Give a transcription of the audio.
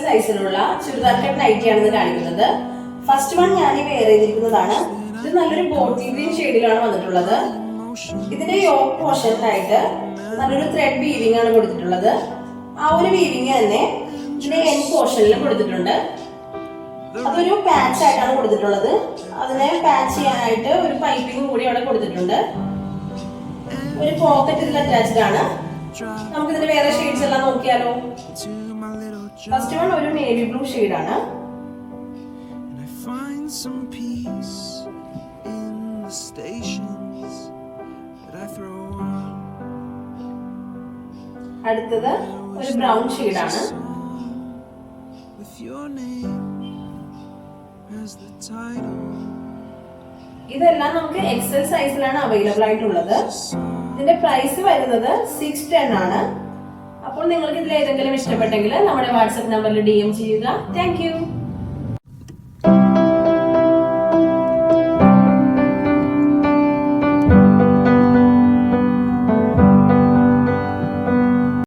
സൈസിലുള്ള ചുരിദാർ കട്ട് നൈറ്റിയാണ് കാണിക്കുന്നത്. First one ഞാൻ വെയർ ചെയ്തിരിക്കുന്നതാണ്. ഇത് നല്ലൊരു ബോട്ടിൽ ഗ്രീൻ ഷെയ്ഡിലാണ് വന്നിട്ടുള്ളത്. ഇതിന്റെ യോക്ക് പോർഷനിലായിട്ട് നല്ലൊരു ത്രെഡ് വീവിംഗ് ആണ് കൊടുത്തിട്ടുള്ളത്. ആ ഒരു വീവിംഗ് തന്നെ ഇതിന്റെ എൻ പോർഷനിലും കൊടുത്തിട്ടുണ്ട്. അതൊരു പാച്ച് ആയിട്ടാണ് കൊടുത്തിട്ടുള്ളത്. അതിനെ പാച്ച് ചെയ്യാനായിട്ട് ഒരു പൈപ്പിംഗ് കൂടി അവിടെ കൊടുത്തിട്ടുണ്ട്. ഒരു പോക്കറ്റ് ഇതിൽ അറ്റാച്ച്ഡ് ആണ്. നമുക്ക് ഇതിന്റെ വേറെ ഷെയ്ഡ്സ് എല്ലാം നോക്കിയാലോ. ഫസ്റ്റ് വൺ ഒരു നേവി ബ്ലൂ ഷെയ്ഡാണ്. അടുത്തത് ഒരു ബ്രൗൺ ഷെയ്ഡാണ്. ഇതെല്ലാം നമുക്ക് എക്സൽ സൈസിലാണ് അവൈലബിൾ ആയിട്ടുള്ളത്. ഇതിന്റെ പ്രൈസ് വരുന്നത് 610 ആണ്. അപ്പോൾ നിങ്ങൾക്ക് ഇതിൽ ഏതെങ്കിലും ഇഷ്ടപ്പെട്ടെങ്കിൽ നമ്മുടെ വാട്സ്ആപ്പ് നമ്പറിൽ DM ചെയ്യുക. Thank you.